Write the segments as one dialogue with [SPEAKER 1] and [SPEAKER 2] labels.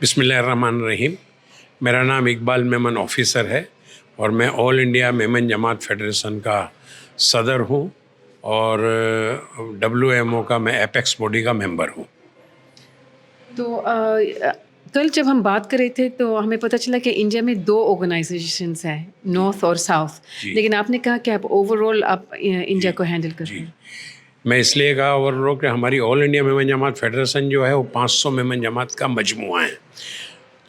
[SPEAKER 1] बिस्मिल्लाहिर्रहमानिर्रहीम। मेरा नाम इकबाल मेमन ऑफ़िसर है और मैं ऑल इंडिया मेमन जमात फेडरेशन का सदर हूँ और WMO का मैं एपेक्स बॉडी का मेंबर हूँ।
[SPEAKER 2] तो कल जब हम बात कर रहे थे तो हमें पता चला कि इंडिया में 2 ऑर्गेनाइजेशंस हैं, नॉर्थ और साउथ।
[SPEAKER 1] जी।
[SPEAKER 2] लेकिन आपने कहा कि आप ओवरऑल आप इंडिया
[SPEAKER 1] जी,
[SPEAKER 2] को हैंडल करते
[SPEAKER 1] जी।
[SPEAKER 2] हैं।
[SPEAKER 1] मैं इसलिए कहा ओवरऑल कि हमारी ऑल इंडिया मेमन जमात फेडरेशन जो है वो 500 मेमन जमात का मजमुआ है।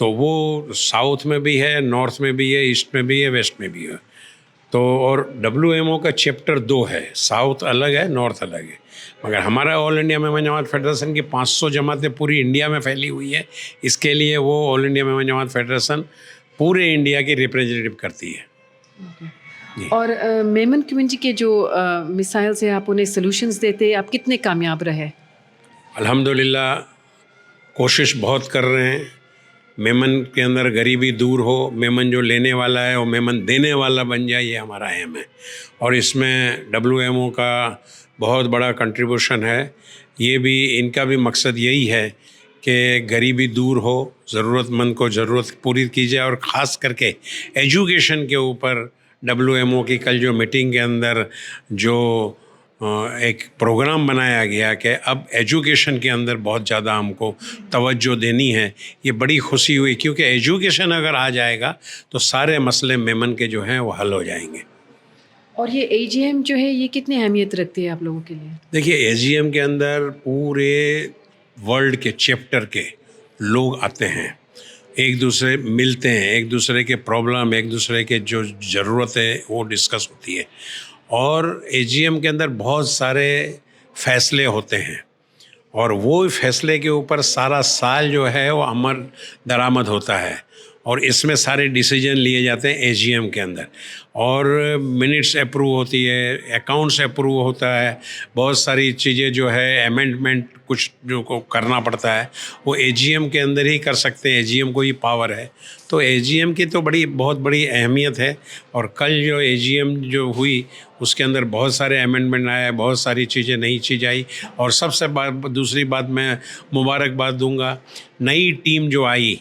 [SPEAKER 1] तो वो साउथ में भी है, नॉर्थ में भी है, ईस्ट में भी है, वेस्ट में भी है। तो और WMO का चैप्टर 2 है, साउथ अलग है, नॉर्थ अलग है। मगर हमारा ऑल इंडिया मेमन जमात फेडरेशन की 500 जमातें पूरी इंडिया में फैली हुई है। इसके लिए वो ऑल इंडिया मेमन जमात फेडरेशन पूरे इंडिया की रिप्रेजेंटेटिव करती है। जी।
[SPEAKER 2] और मेमन कम्युनिटी के जो मिसाइल से आप उन्हें सॉल्यूशंस देते, आप कितने कामयाब रहे?
[SPEAKER 1] अल्हम्दुलिल्लाह कोशिश बहुत कर रहे हैं। मेमन के अंदर गरीबी दूर हो, मेमन जो लेने वाला है वो मेमन देने वाला बन जाए, ये हमारा एम है। और इसमें WMO का बहुत बड़ा कंट्रीब्यूशन है। ये भी इनका भी मकसद यही है कि गरीबी दूर हो, ज़रूरतमंद को ज़रूरत पूरी की जाए और ख़ास करके एजुकेशन के ऊपर WMO की कल जो मीटिंग के अंदर जो एक प्रोग्राम बनाया गया कि अब एजुकेशन के अंदर बहुत ज़्यादा हमको तवज्जो देनी है। ये बड़ी खुशी हुई क्योंकि एजुकेशन अगर आ जाएगा तो सारे मसले मेमन के जो हैं वो हल हो जाएंगे।
[SPEAKER 2] और ये AGM जो है ये कितनी अहमियत रखती है आप लोगों के लिए?
[SPEAKER 1] देखिए AGM के अंदर पूरे वर्ल्ड के चैप्टर के लोग आते हैं, एक दूसरे मिलते हैं, एक दूसरे के प्रॉब्लम, एक दूसरे के जो ज़रूरत है वो डिस्कस होती है। और AGM के अंदर बहुत सारे फैसले होते हैं और वो फैसले के ऊपर सारा साल जो है वो अमल दरामद होता है और इसमें सारे डिसीजन लिए जाते हैं AGM के अंदर। और मिनट्स अप्रूव होती है, अकाउंट्स अप्रूव होता है, बहुत सारी चीज़ें जो है अमेंडमेंट कुछ जो को करना पड़ता है वो AGM के अंदर ही कर सकते हैं। AGM को ही पावर है। तो AGM की तो बहुत बड़ी अहमियत है। और कल जो AGM जो हुई उसके अंदर बहुत सारे अमेंडमेंट आए, बहुत सारी चीज़ें नई चीज़ आई। और सबसे दूसरी बात मैं मुबारकबाद दूंगा, नई टीम जो आई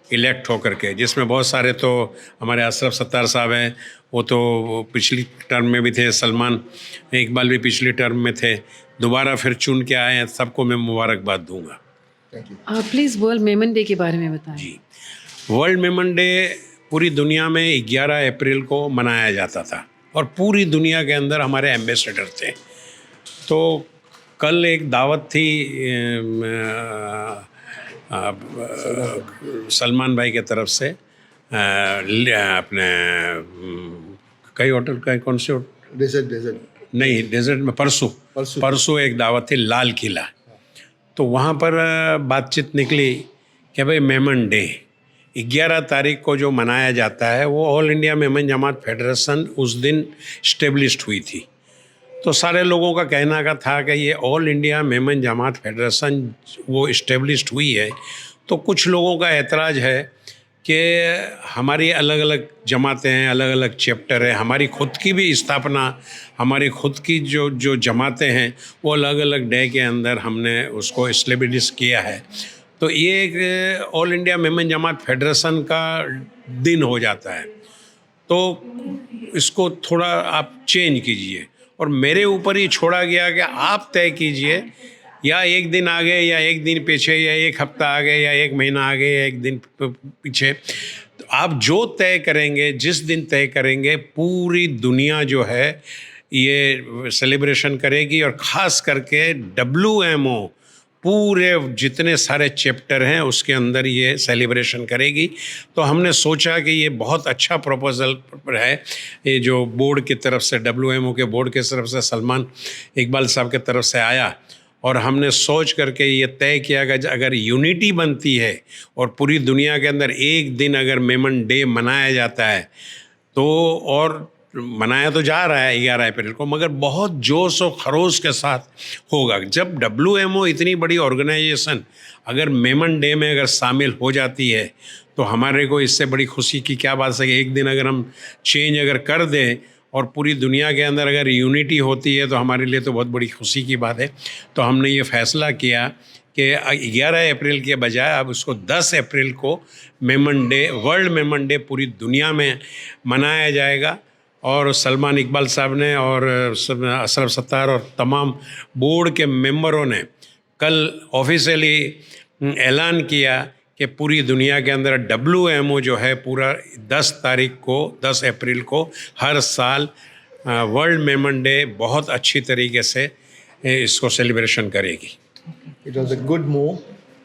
[SPEAKER 1] इलेक्ट होकर के, जिसमें बहुत सारे तो हमारे अशरफ सत्तार साहब हैं, वो तो पिछली टर्म में भी थे, सलमान इकबाल भी पिछली टर्म में थे, दोबारा फिर चुन के आए हैं, सबको मैं मुबारकबाद दूंगा।
[SPEAKER 2] प्लीज़ वर्ल्ड मेमन डे के बारे में बताएं।
[SPEAKER 1] जी, वर्ल्ड मेमन डे पूरी दुनिया में 11 अप्रैल को मनाया जाता था और पूरी दुनिया के अंदर हमारे एम्बेसडर थे। तो कल एक दावत थी सलमान भाई के तरफ से अपने कई होटल का कौन से डेजर्ट नहीं, डेजर्ट में परसों एक दावत थी लाल किला। तो वहाँ पर बातचीत निकली कि भाई मेमन डे 11 तारीख को जो मनाया जाता है वो ऑल इंडिया मेमन जमात फेडरेशन उस दिन इस्टेब्लिश्ड हुई थी। तो सारे लोगों का कहना का था कि ये ऑल इंडिया मेमन जमात फेडरेशन वो इस्टेब्लिश्ड हुई है, तो कुछ लोगों का एतराज़ है कि हमारी अलग अलग जमातें हैं, अलग अलग चैप्टर है, हमारी खुद की भी स्थापना, हमारी खुद की जो जो जमातें हैं वो अलग अलग डे के अंदर हमने उसको इस्टेब्लिश किया है। तो ये एक ऑल इंडिया मेमन जमात फेडरेशन का दिन हो जाता है। तो इसको थोड़ा आप चेंज कीजिए और मेरे ऊपर ही छोड़ा गया कि आप तय कीजिए, या एक दिन आगे या एक दिन पीछे या एक हफ्ता आगे या एक महीना आगे या एक दिन पीछे, तो आप जो तय करेंगे, जिस दिन तय करेंगे, पूरी दुनिया जो है ये सेलिब्रेशन करेगी। और ख़ास करके WMO पूरे जितने सारे चैप्टर हैं उसके अंदर ये सेलिब्रेशन करेगी। तो हमने सोचा कि ये बहुत अच्छा प्रपोज़ल है, ये जो बोर्ड की तरफ से, WMO के बोर्ड की तरफ से सलमान इकबाल साहब की तरफ से आया। और हमने सोच करके ये तय किया कि अगर यूनिटी बनती है और पूरी दुनिया के अंदर एक दिन अगर मेमन डे मनाया जाता है तो, और मनाया तो जा रहा है 11 अप्रैल को, मगर बहुत जोश और खरोश के साथ होगा। जब WMO इतनी बड़ी ऑर्गेनाइजेशन अगर मेमन डे में अगर शामिल हो जाती है तो हमारे को इससे बड़ी खुशी की क्या बात है कि एक दिन अगर हम चेंज अगर कर दें और पूरी दुनिया के अंदर अगर यूनिटी होती है तो हमारे लिए तो बहुत बड़ी खुशी की बात है। तो हमने ये फ़ैसला किया कि 11 अप्रैल के बजाय अब उसको 10 अप्रैल को Memon day, world Memon day पूरी दुनिया में मनाया जाएगा। और सलमान इकबाल साहब ने और अशरफ सत्तार और तमाम बोर्ड के मेंबरों ने कल ऑफिशियली ऐलान किया कि पूरी दुनिया के अंदर WMO जो है पूरा 10 अप्रैल को हर साल वर्ल्ड मेमन डे बहुत अच्छी तरीके से इसको सेलिब्रेशन करेगी।
[SPEAKER 3] It was a good move,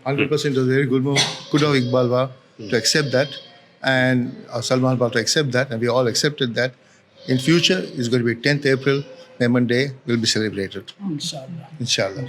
[SPEAKER 3] 100% it was a very good move. Good of Iqbal Ba to accept that, and Salman Ba to accept that, and we all accepted that. In future, it's going to be 10th April, Memon Day will be celebrated.
[SPEAKER 4] Inshallah.
[SPEAKER 3] Inshallah.